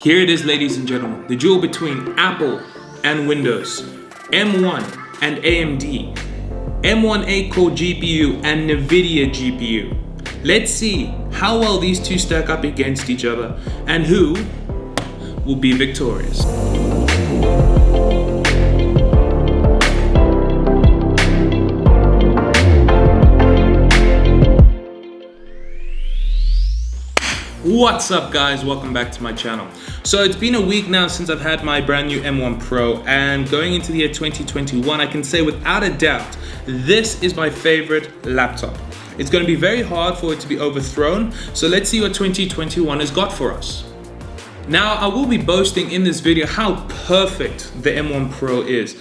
Here it is, ladies and gentlemen, the duel between Apple and Windows, M1 and AMD, M1 8-core GPU and NVIDIA GPU. Let's see how well these two stack up against each other and who will be victorious. What's up guys, welcome back to my channel. So it's been a week now since I've had my brand new M1 Pro, and going into the year 2021 I can say without a doubt this is my favorite laptop. It's going to be very hard for it to be overthrown, so let's see what 2021 has got for us. Now I will be boasting in this video how perfect the M1 Pro is,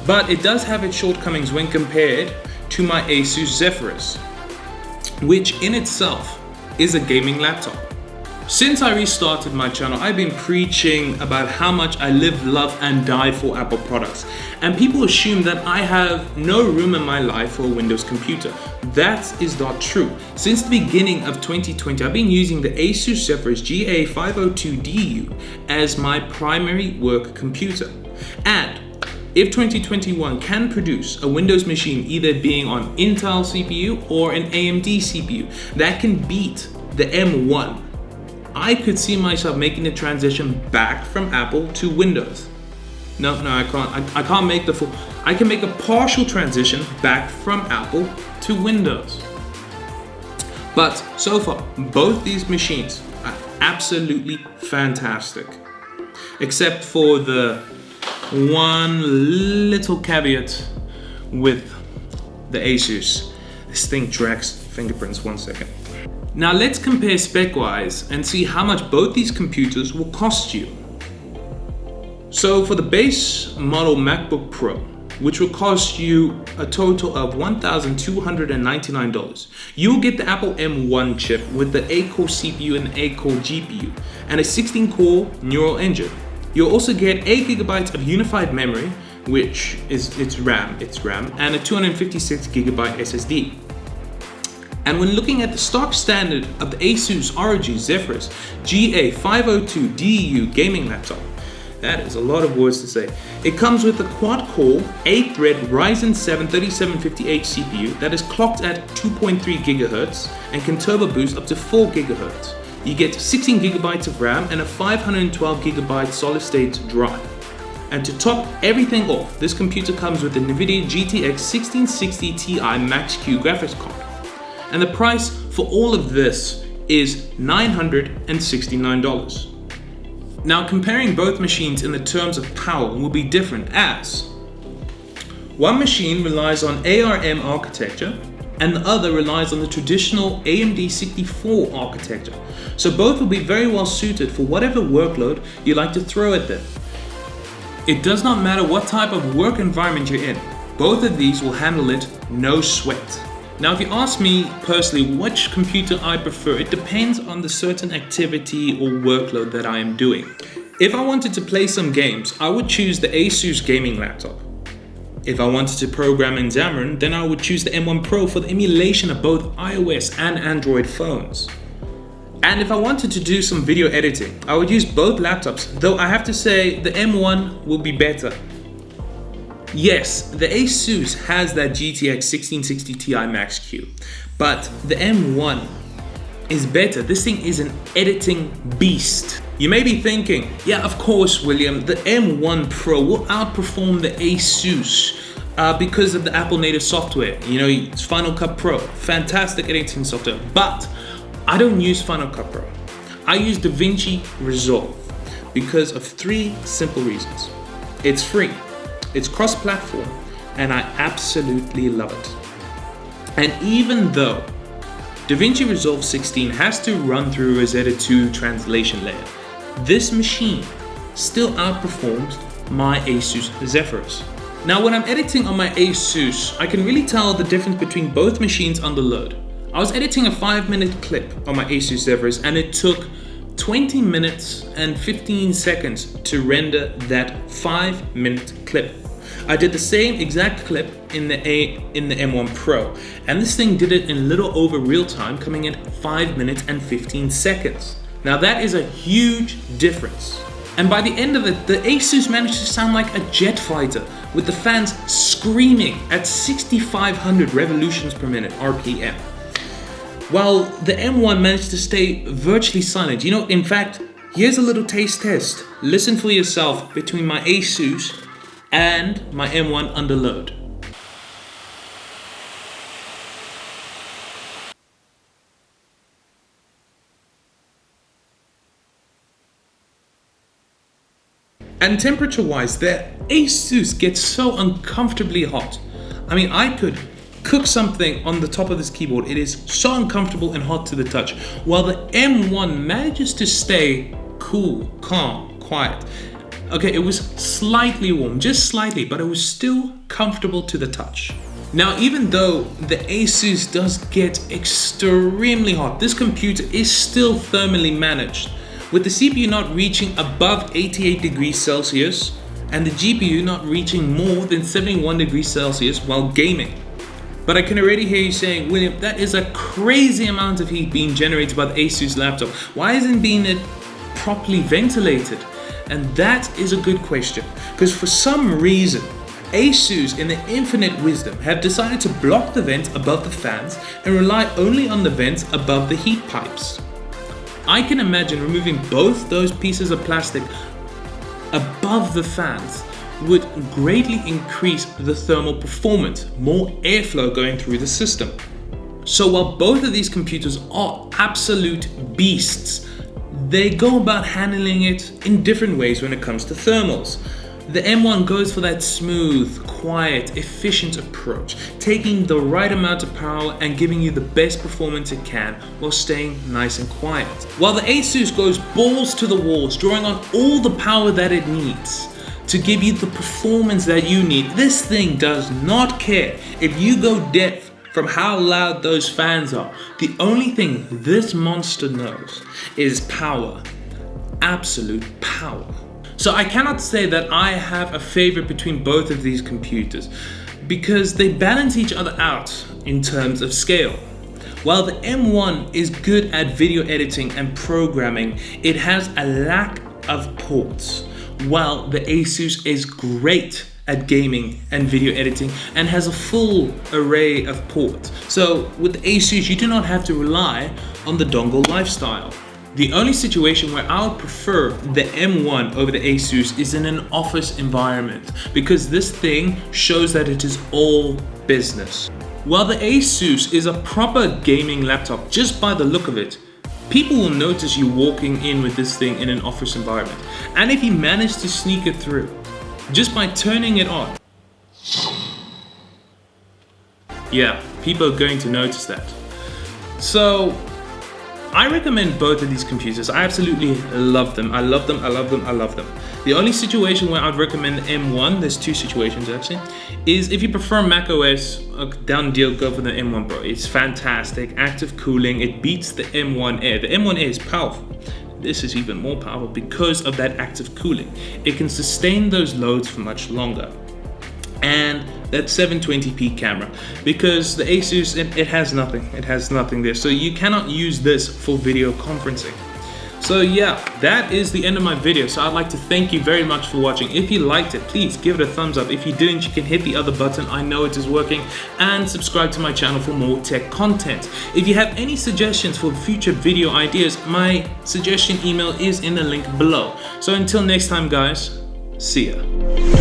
but it does have its shortcomings when compared to my ASUS Zephyrus, which in itself is a gaming laptop. Since I restarted my channel, I've been preaching about how much I live, love and die for Apple products, and people assume that I have no room in my life for a Windows computer. That is not true. Since the beginning of 2020, I've been using the ASUS Zephyrus GA502DU as my primary work computer. And if 2021 can produce a Windows machine either being on Intel CPU or an AMD CPU that can beat the M1, I could see myself making the transition back from Apple to Windows. No, I can't. I can't make the full. I can make a partial transition back from Apple to Windows. But so far, both these machines are absolutely fantastic. Except for the one little caveat with the ASUS. This thing tracks fingerprints. 1 second. Now let's compare spec-wise and see how much both these computers will cost you. So for the base model MacBook Pro, which will cost you a total of $1,299, you will get the Apple M1 chip with the 8-core CPU and 8-core GPU and a 16-core neural engine. You'll also get 8 GB of unified memory, which is its RAM, and a 256 GB SSD. And when looking at the stock standard of the ASUS ROG Zephyrus GA502DU gaming laptop, that is a lot of words to say. It comes with a quad-core, 8-thread Ryzen 7 3750H CPU that is clocked at 2.3 GHz and can turbo boost up to 4 GHz. You get 16 GB of RAM and a 512 GB solid-state drive. And to top everything off, this computer comes with the NVIDIA GTX 1660 Ti Max-Q graphics card. And the price for all of this is $969. Now comparing both machines in the terms of power will be different, as one machine relies on ARM architecture and the other relies on the traditional AMD 64 architecture. So both will be very well suited for whatever workload you like to throw at them. It does not matter what type of work environment you're in, both of these will handle it no sweat. Now, if you ask me personally which computer I prefer, it depends on the certain activity or workload that I am doing. If I wanted to play some games, I would choose the ASUS gaming laptop. If I wanted to program in Xamarin, then I would choose the M1 Pro for the emulation of both iOS and Android phones. And if I wanted to do some video editing, I would use both laptops, though I have to say the M1 will be better. Yes, the ASUS has that GTX 1660 Ti Max-Q, but the M1 is better. This thing is an editing beast. You may be thinking, yeah, of course, William, the M1 Pro will outperform the ASUS because of the Apple native software. You know, it's Final Cut Pro, fantastic editing software, but I don't use Final Cut Pro. I use DaVinci Resolve because of 3 simple reasons. It's free. It's cross-platform, and I absolutely love it. And even though DaVinci Resolve 16 has to run through Rosetta 2 translation layer, this machine still outperforms my ASUS Zephyrus. Now when I'm editing on my ASUS, I can really tell the difference between both machines under load. I was editing a 5-minute clip on my ASUS Zephyrus, and it took 20 minutes and 15 seconds to render that 5-minute clip. I did the same exact clip in the M1 Pro, and this thing did it in little over real time, coming in 5 minutes and 15 seconds. Now that is a huge difference. And by the end of it, the ASUS managed to sound like a jet fighter, with the fans screaming at 6,500 revolutions per minute RPM. While the M1 managed to stay virtually silent. You know, in fact, here's a little taste test. Listen for yourself between my ASUS and my M1 under load. And temperature-wise, the ASUS gets so uncomfortably hot. I mean, I could cook something on the top of this keyboard. It is so uncomfortable and hot to the touch, while the M1 manages to stay cool, calm, quiet. Okay, it was slightly warm, just slightly, but it was still comfortable to the touch. Now, even though the ASUS does get extremely hot, this computer is still thermally managed, with the CPU not reaching above 88 degrees Celsius and the GPU not reaching more than 71 degrees Celsius while gaming. But I can already hear you saying, William, that is a crazy amount of heat being generated by the ASUS laptop. Why isn't it being properly ventilated? And that is a good question, because for some reason, ASUS in their infinite wisdom have decided to block the vents above the fans and rely only on the vents above the heat pipes. I can imagine removing both those pieces of plastic above the fans would greatly increase the thermal performance, more airflow going through the system. So while both of these computers are absolute beasts, they go about handling it in different ways when it comes to thermals. The M1 goes for that smooth, quiet, efficient approach, taking the right amount of power and giving you the best performance it can while staying nice and quiet. While the ASUS goes balls to the walls, drawing on all the power that it needs to give you the performance that you need. This thing does not care if you go deaf from how loud those fans are. The only thing this monster knows is power, absolute power. So I cannot say that I have a favorite between both of these computers because they balance each other out in terms of scale. While the M1 is good at video editing and programming, it has a lack of ports, while the ASUS is great at gaming and video editing and has a full array of ports. So with the ASUS, you do not have to rely on the dongle lifestyle. The only situation where I would prefer the M1 over the ASUS is in an office environment, because this thing shows that it is all business. While the ASUS is a proper gaming laptop just by the look of it, people will notice you walking in with this thing in an office environment. And if you manage to sneak it through, just by turning it on, yeah, people are going to notice that. So I recommend both of these computers. I absolutely love them. I love them, I love them, I love them. The only situation where I'd recommend the M1, there's two situations actually, is if you prefer macOS, down deal, go for the M1 Pro. It's fantastic, active cooling, it beats the M1 Air. The M1 Air is powerful. This is even more powerful because of that active cooling. It can sustain those loads for much longer. And that 720p camera, because the ASUS, it has nothing there, so you cannot use this for video conferencing. So yeah, that is the end of my video. So I'd like to thank you very much for watching. If you liked it, please give it a thumbs up. If you didn't, you can hit the other button, I know it is working, and subscribe to my channel for more tech content. If you have any suggestions for future video ideas, my suggestion email is in the link below. So until next time guys, see ya.